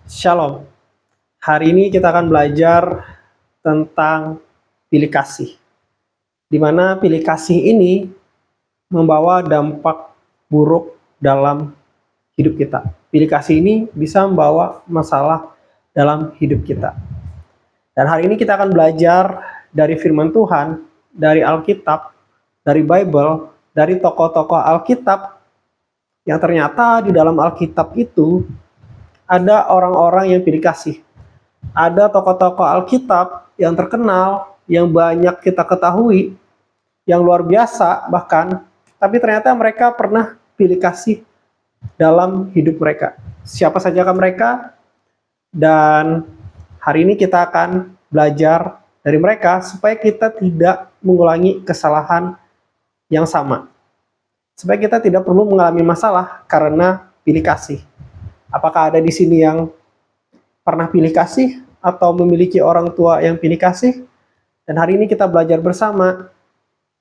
Shalom. Hari ini kita akan belajar tentang pilih kasih. Di mana pilih kasih ini membawa dampak buruk dalam hidup kita. Pilih kasih ini bisa membawa masalah dalam hidup kita. Dan hari ini kita akan belajar dari firman Tuhan, dari Alkitab, dari Bible, dari tokoh-tokoh Alkitab yang ternyata di dalam Alkitab itu ada orang-orang yang pilih kasih. Ada tokoh-tokoh Alkitab yang terkenal, yang banyak kita ketahui, yang luar biasa bahkan, tapi ternyata mereka pernah pilih kasih dalam hidup mereka. Siapa saja mereka? Dan hari ini kita akan belajar dari mereka supaya kita tidak mengulangi kesalahan yang sama. Supaya kita tidak perlu mengalami masalah karena pilih kasih. Apakah ada di sini yang pernah pilih kasih atau memiliki orang tua yang pilih kasih? Dan hari ini kita belajar bersama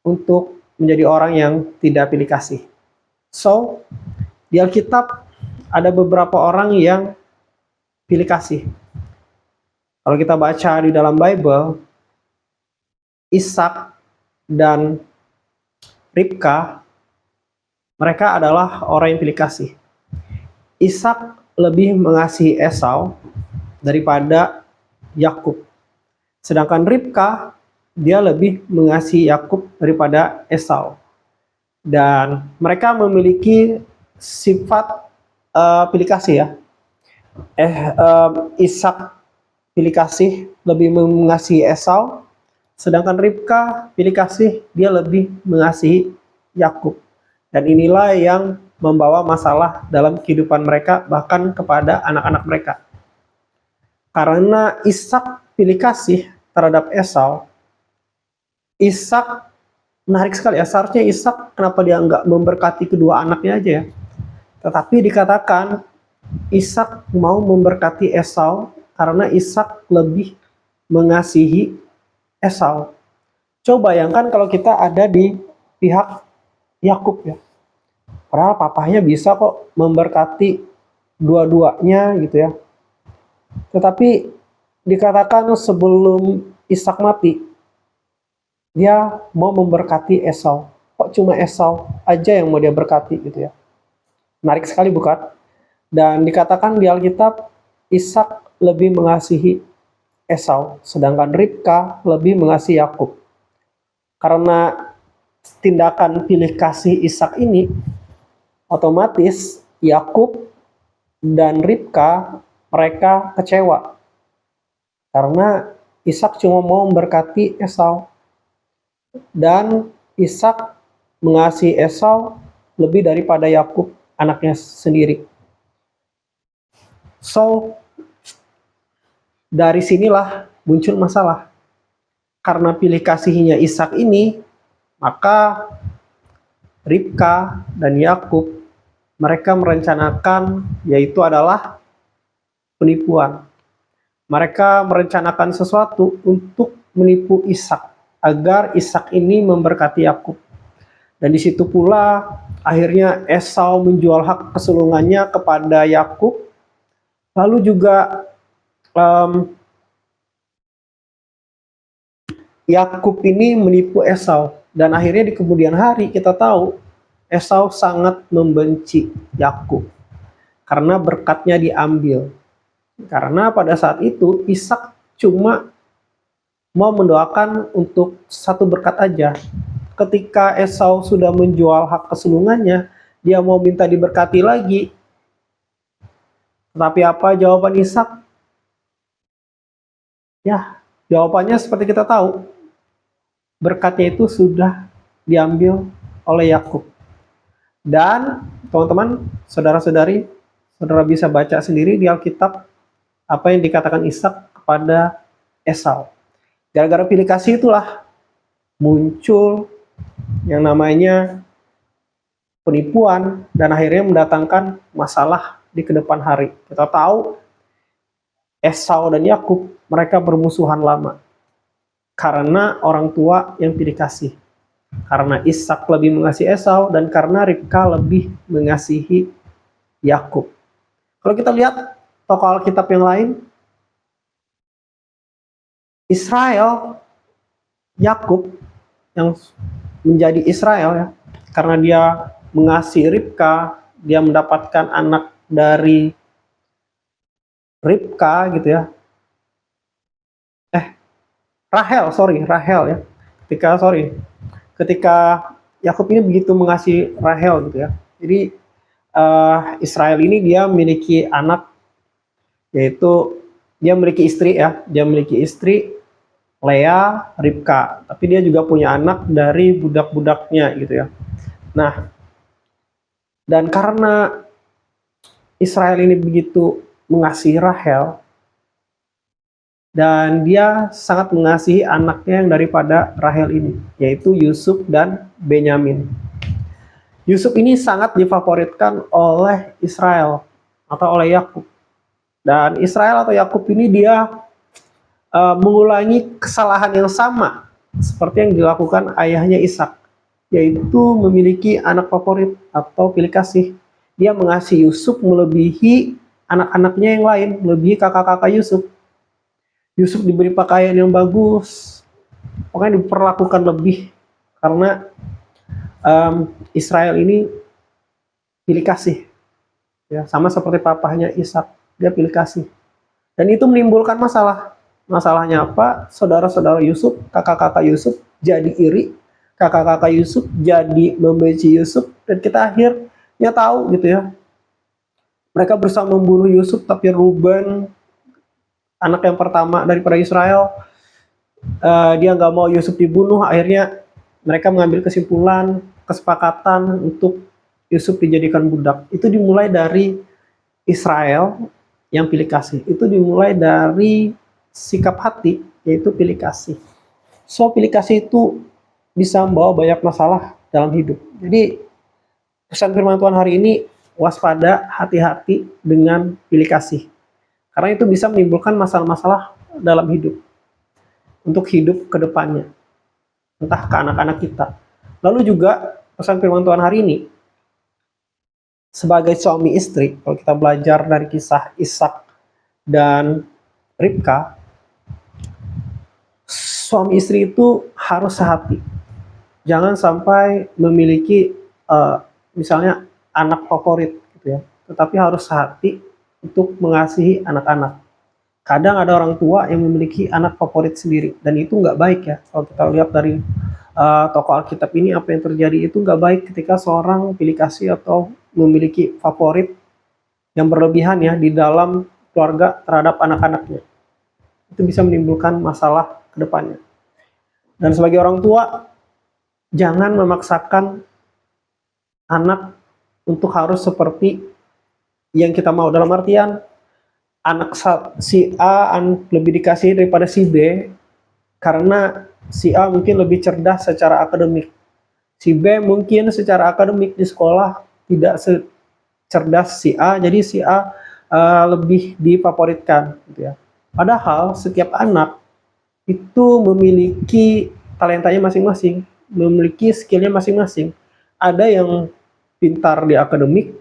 untuk menjadi orang yang tidak pilih kasih. So, di Alkitab ada beberapa orang yang pilih kasih. Kalau kita baca di dalam Bible, Ishak dan Ribka, mereka adalah orang yang pilih kasih. Ishak lebih mengasihi Esau daripada Yakub. Sedangkan Ribka, dia lebih mengasihi Yakub daripada Esau. Dan mereka memiliki sifat pilih kasih ya. Ishak pilih kasih lebih mengasihi Esau, sedangkan Ribka pilih kasih dia lebih mengasihi Yakub. Dan inilah yang membawa masalah dalam kehidupan mereka, bahkan kepada anak-anak mereka. Karena Ishak pilih kasih terhadap Esau, Ishak menarik sekali ya. Seharusnya Ishak kenapa dia nggak memberkati kedua anaknya aja ya. Tetapi dikatakan Ishak mau memberkati Esau karena Ishak lebih mengasihi Esau. Coba bayangkan kalau kita ada di pihak Yakub ya. Padahal papahnya bisa kok memberkati dua-duanya gitu ya. Tetapi dikatakan sebelum Ishak mati, dia mau memberkati Esau. Kok cuma Esau aja yang mau dia berkati gitu ya. Menarik sekali bukan? Dan dikatakan di Alkitab, Ishak lebih mengasihi Esau, sedangkan Ribka lebih mengasihi Yakub. Karena tindakan pilih kasih Ishak ini, otomatis Yakub dan Ribka mereka kecewa karena Ishak cuma mau memberkati Esau, dan Ishak mengasihi Esau lebih daripada Yakub anaknya sendiri. So, dari sinilah muncul masalah. Karena pilih kasihnya Ishak ini, maka Ribka dan Yakub mereka merencanakan, yaitu adalah penipuan. Mereka merencanakan sesuatu untuk menipu Ishak agar Ishak ini memberkati Yakub. Dan di situ pula akhirnya Esau menjual hak kesulungannya kepada Yakub. Lalu juga Yakub ini menipu Esau, dan akhirnya di kemudian hari kita tahu Esau sangat membenci Yakub karena berkatnya diambil. Karena pada saat itu Ishak cuma mau mendoakan untuk satu berkat aja. Ketika Esau sudah menjual hak kesulungannya, dia mau minta diberkati lagi. Tetapi apa jawaban Ishak? Ya, jawabannya seperti kita tahu. Berkatnya itu sudah diambil oleh Yakub. Dan teman-teman, saudara-saudari, saudara bisa baca sendiri di Alkitab apa yang dikatakan Ishak kepada Esau. Gara-gara pilih kasih itulah muncul yang namanya penipuan dan akhirnya mendatangkan masalah di kedepan hari. Kita tahu Esau dan Yakub mereka bermusuhan lama karena orang tua yang pilih kasih. Karena Ishak lebih mengasihi Esau dan karena Ribka lebih mengasihi Yakub. Kalau kita lihat tokoh Alkitab yang lain, Israel, Yakub yang menjadi Israel ya, karena dia mengasihi Ribka, dia mendapatkan anak dari Ribka gitu ya. Rahel ya. Ketika Yakub ini begitu mengasihi Rahel gitu ya. Jadi Israel ini dia memiliki anak, yaitu dia memiliki istri ya, dia memiliki istri Lea, Ribka, tapi dia juga punya anak dari budak-budaknya gitu ya. Nah, dan karena Israel ini begitu mengasihi Rahel, dan dia sangat mengasihi anaknya yang daripada Rahel ini, yaitu Yusuf dan Benyamin. Yusuf ini sangat difavoritkan oleh Israel atau oleh Yakub. Dan Israel atau Yakub ini dia mengulangi kesalahan yang sama seperti yang dilakukan ayahnya Ishak, yaitu memiliki anak favorit atau pilih kasih. Dia mengasihi Yusuf melebihi anak-anaknya yang lain, melebihi kakak-kakak Yusuf. Yusuf diberi pakaian yang bagus, pokoknya diperlakukan lebih karena Israel ini pilih kasih, ya sama seperti papahnya Ishak, dia pilih kasih, dan itu menimbulkan masalah. Masalahnya apa? Saudara-saudara Yusuf, kakak-kakak Yusuf jadi iri, kakak-kakak Yusuf jadi membenci Yusuf, dan kita akhirnya tahu gitu ya, mereka berusaha membunuh Yusuf, tapi Ruben, anak yang pertama daripada Israel, dia nggak mau Yusuf dibunuh. Akhirnya mereka mengambil kesimpulan, kesepakatan untuk Yusuf dijadikan budak. Itu dimulai dari Israel yang pilih kasih. Itu dimulai dari sikap hati, yaitu pilih kasih. So, pilih kasih itu bisa membawa banyak masalah dalam hidup. Jadi, pesan firman Tuhan hari ini, waspada, hati-hati dengan pilih kasih. Karena itu bisa menimbulkan masalah-masalah dalam hidup, untuk hidup ke depannya, entah ke anak-anak kita. Lalu juga pesan firman Tuhan hari ini, sebagai suami istri, kalau kita belajar dari kisah Ishak dan Ribka, suami istri itu harus sehati. Jangan sampai memiliki misalnya anak favorit gitu ya, tetapi harus sehati untuk mengasihi anak-anak. Kadang ada orang tua yang memiliki anak favorit sendiri, dan itu nggak baik ya. Kalau kita lihat dari tokoh Alkitab ini, apa yang terjadi itu nggak baik ketika seorang pilih kasih atau memiliki favorit yang berlebihan ya di dalam keluarga terhadap anak-anaknya. Itu bisa menimbulkan masalah ke depannya. Dan sebagai orang tua, jangan memaksakan anak untuk harus seperti yang kita mau, dalam artian anak si A lebih dikasih daripada si B karena si A mungkin lebih cerdas secara akademik, si B mungkin secara akademik di sekolah tidak secerdas si A, jadi si A lebih difavoritkan gitu ya. Padahal setiap anak itu memiliki talentanya masing-masing, memiliki skillnya masing-masing. Ada yang pintar di akademik,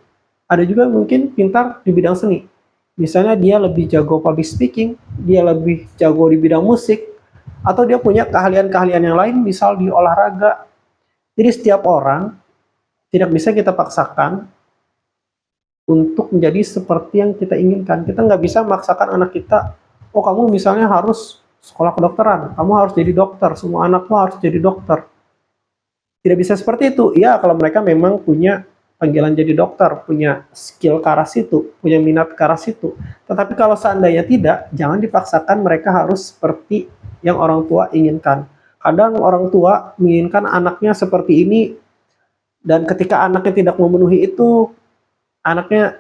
ada juga mungkin pintar di bidang seni. Misalnya dia lebih jago public speaking, dia lebih jago di bidang musik, atau dia punya keahlian-keahlian yang lain, misal di olahraga. Jadi setiap orang tidak bisa kita paksakan untuk menjadi seperti yang kita inginkan. Kita nggak bisa memaksakan anak kita, oh kamu misalnya harus sekolah kedokteran, kamu harus jadi dokter, semua anakmu harus jadi dokter. Tidak bisa seperti itu. Ya, kalau mereka memang punya panggilan jadi dokter, punya skill ke arah situ, punya minat ke arah situ. Tetapi kalau seandainya tidak, jangan dipaksakan mereka harus seperti yang orang tua inginkan. Kadang orang tua menginginkan anaknya seperti ini, dan ketika anaknya tidak memenuhi itu, anaknya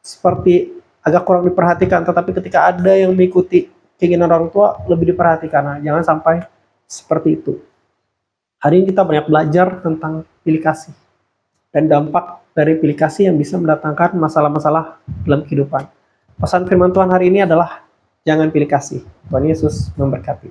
seperti agak kurang diperhatikan. Tetapi ketika ada yang mengikuti keinginan orang tua, lebih diperhatikan. Nah, jangan sampai seperti itu. Hari ini kita banyak belajar tentang pilih kasih dan dampak dari pilih kasih yang bisa mendatangkan masalah-masalah dalam kehidupan. Pesan firman Tuhan hari ini adalah jangan pilih kasih. Tuhan Yesus memberkati.